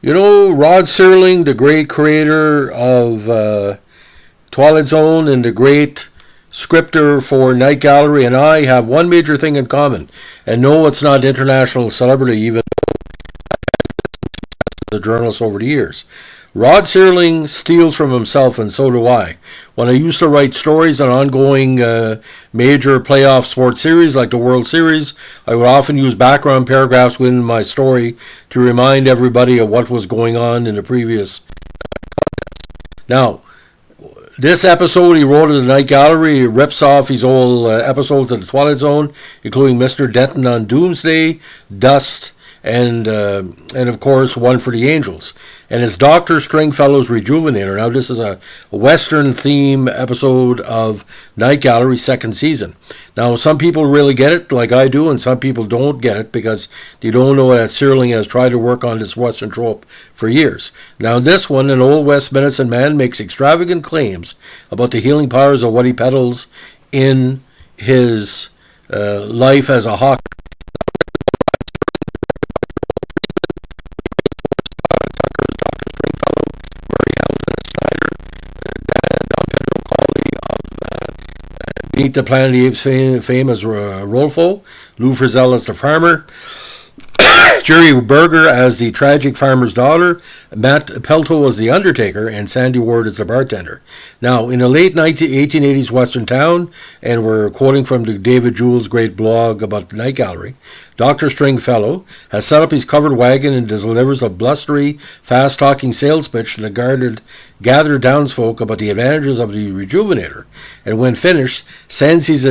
You know, Rod Serling, the great creator of Twilight Zone and the great scripter for Night Gallery, and I have one major thing in common. And no, it's not international celebrity, even the journalist over the years. Rod Serling steals from himself, and so do I. When I used to write stories on ongoing major playoff sports series like the World Series, I would often use background paragraphs within my story to remind everybody of what was going on in the previous. Now, this episode he wrote at the Night Gallery. He rips off his old episodes of the Twilight Zone, including Mr. Denton on Doomsday, Dust, and of course one for the Angels, and it's Dr. Stringfellow's Rejuvenator. Now this is a Western theme episode of Night Gallery second season. Now some people really get it like I do, and some people don't get it because they don't know that Serling has tried to work on this Western trope for years. Now in this one, an old West medicine man makes extravagant claims about the healing powers of what he peddles in his life as a hawker. Meet the Planet of the Apes fame as Rolfo, Lou Frizzell as the farmer, Jerry Berger as the tragic farmer's daughter, Matt Pelto as the undertaker, and Sandy Ward as the bartender. Now, in a late 1880s Western town, and we're quoting from the David Jewell's great blog about the Night Gallery, Dr. Stringfellow has set up his covered wagon and delivers a blustery, fast-talking sales pitch to the gathered townsfolk about the advantages of the Rejuvenator, and when finished, sends his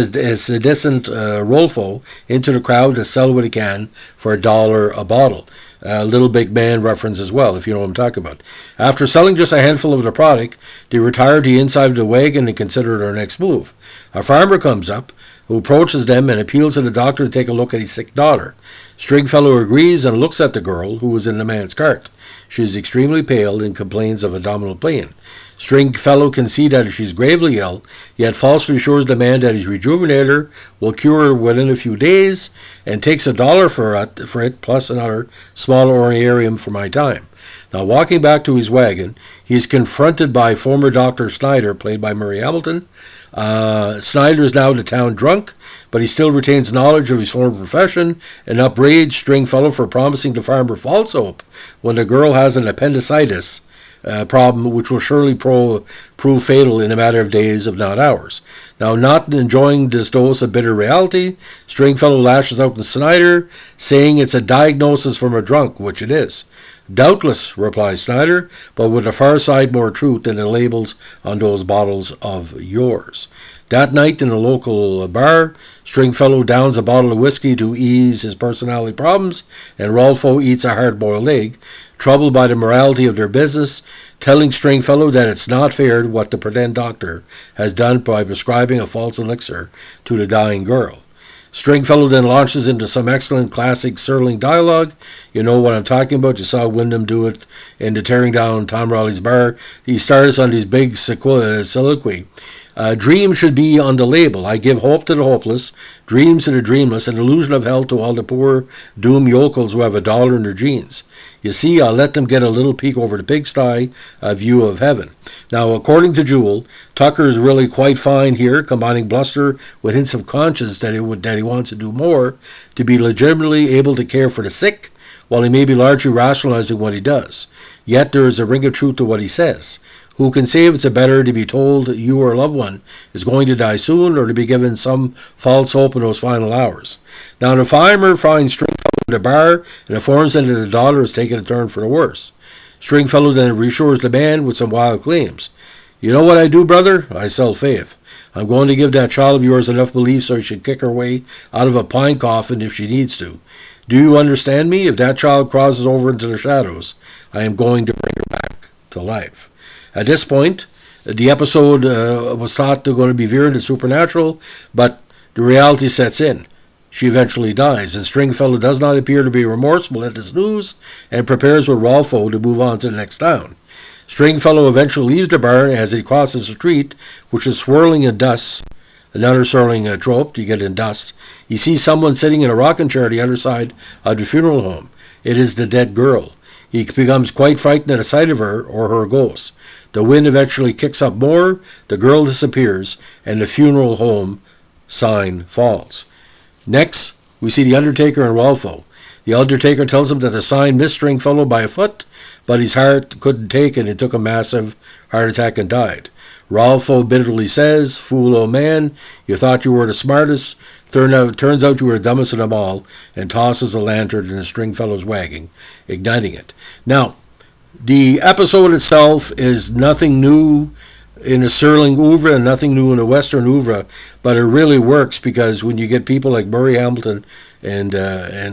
sediscent Rolfo into the crowd to sell what he can for $1 a bottle. Little Big Man reference as well, if you know what I'm talking about. After selling just a handful of the product, they retire to the inside of the wagon and consider their next move. A farmer comes up, who approaches them and appeals to the doctor to take a look at his sick daughter. Stringfellow agrees and looks at the girl who was in the man's cart. She is extremely pale and complains of abdominal pain. Stringfellow can see that she's gravely ill, yet falsely assures the man that his Rejuvenator will cure her within a few days and takes $1 for it plus another small orarium for my time. Now, walking back to his wagon, he is confronted by former Dr. Snyder, played by Murray Hamilton. Snyder is now the town drunk, but he still retains knowledge of his former profession and upbraids Stringfellow for promising the farmer false hope when the girl has an appendicitis problem, which will surely prove fatal in a matter of days, if not hours. Now, not enjoying this dose of bitter reality, Stringfellow lashes out at Snyder, saying it's a diagnosis from a drunk, which it is. Doubtless, replies Snyder, but with a far side more truth than the labels on those bottles of yours. That night in a local bar, Stringfellow downs a bottle of whiskey to ease his personality problems, and Rolfo eats a hard-boiled egg, troubled by the morality of their business, telling Stringfellow that it's not fair what the pretend doctor has done by prescribing a false elixir to the dying girl. Stringfellow then launches into some excellent classic Serling dialogue. You know what I'm talking about. You saw Wyndham do it in the Tearing Down Tom Rowley's Bar. He starts on his big soliloquy. Dreams should be on the label. I give hope to the hopeless, dreams to the dreamless, and illusion of health to all the poor doomed yokels who have $1 in their jeans. You see, I'll let them get a little peek over the pigsty, a view of heaven. Now, according to Jewell, Tucker is really quite fine here, combining bluster with hints of conscience that he wants to do more to be legitimately able to care for the sick, while he may be largely rationalizing what he does. Yet there is a ring of truth to what he says. Who can say if it's better to be told that you or a loved one is going to die soon or to be given some false hope in those final hours? Now, the farmer finds Stringfellow in the bar and informs him that the daughter has taken a turn for the worse. Stringfellow then reassures the man with some wild claims. You know what I do, brother? I sell faith. I'm going to give that child of yours enough belief so she can kick her way out of a pine coffin if she needs to. Do you understand me? If that child crosses over into the shadows, I am going to bring her back to life. At this point, the episode was thought to going to be veering to supernatural, but the reality sets in. She eventually dies, and Stringfellow does not appear to be remorseful at this news and prepares with Rolfo to move on to the next town. Stringfellow eventually leaves the bar as he crosses the street, which is swirling in dust. Another Serling trope you get in dust. He sees someone sitting in a rocking chair at the other side of the funeral home. It is the dead girl. He becomes quite frightened at the sight of her or her ghost. The wind eventually kicks up more, the girl disappears, and the funeral home sign falls. Next, we see the Undertaker and Rolfo. The Undertaker tells him that the sign missed Stringfellow by a foot, but his heart couldn't take it and took a massive heart attack and died. Rolfo bitterly says, "Fool old man, you thought you were the smartest. Turns out you were the dumbest of them all," and tosses a lantern in the Stringfellow's wagon, igniting it. Now, the episode itself is nothing new in the Serling oeuvre and nothing new in the Western oeuvre, but it really works because when you get people like Murray Hamilton and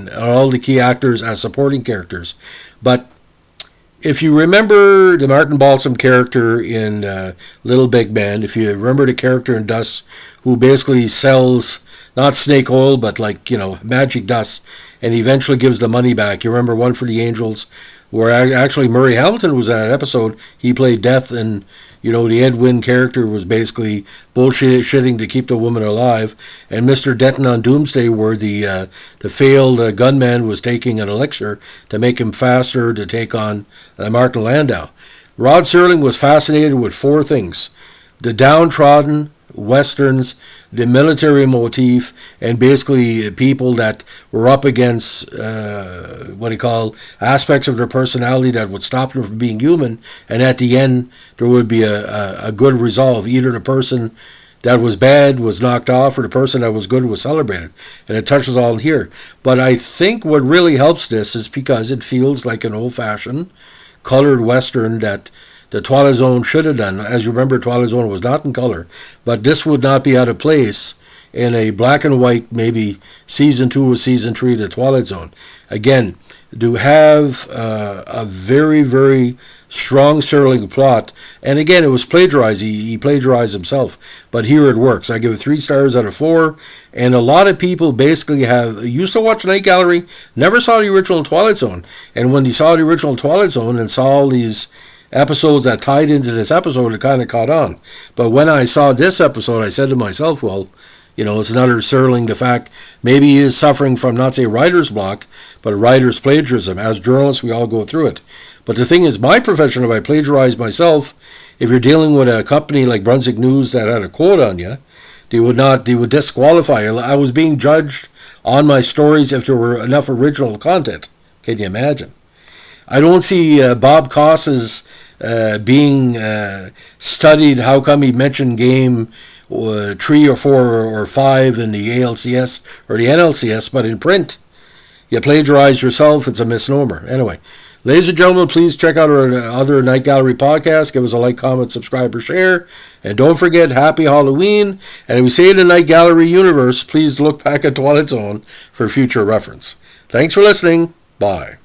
all the key actors as supporting characters. But if you remember the Martin Balsam character in Little Big Man, if you remember the character in Dust who basically sells not snake oil but magic dust and eventually gives the money back. You remember One for the Angels where actually Murray Hamilton was in that episode. He played Death, and the Ed Wynn character was basically bullshitting to keep the woman alive. And Mr. Denton on Doomsday, where the failed gunman was taking an elixir to make him faster to take on Martin Landau. Rod Serling was fascinated with four things: the downtrodden, Westerns, the military motif, and basically people that were up against aspects of their personality that would stop them from being human, and at the end there would be a good resolve. Either the person that was bad was knocked off or the person that was good was celebrated, and it touches all here. But I think what really helps this is because it feels like an old-fashioned colored Western that the Twilight Zone should have done. As you remember, Twilight Zone was not in color, but this would not be out of place in a black and white, maybe season 2 or season 3 of the Twilight Zone. Again, to have a very, very strong Serling plot, and again, it was plagiarized. He plagiarized himself, but here it works. I give it 3 stars out of 4, and a lot of people basically used to watch Night Gallery, never saw the original Twilight Zone, and when they saw the original Twilight Zone and saw all these episodes that tied into this episode, it kind of caught on. But when I saw this episode, I said to myself, well, it's another Serling. The fact maybe he is suffering from not say writer's block, but writer's plagiarism. As journalists, we all go through it. But the thing is, my profession, if I plagiarize myself, if you're dealing with a company like Brunswick News that had a quote on you, they would disqualify you. I was being judged on my stories if there were enough original content. Can you imagine? I don't see Bob Costas being studied. How come he mentioned game 3 or 4 or 5 in the ALCS or the NLCS, but in print you plagiarize yourself? It's a misnomer. Anyway, ladies and gentlemen, please check out our other Night Gallery podcast. Give us a like, comment, subscribe, or share. And don't forget, happy Halloween. And if we say in the Night Gallery universe, please look back at Twilight Zone for future reference. Thanks for listening. Bye.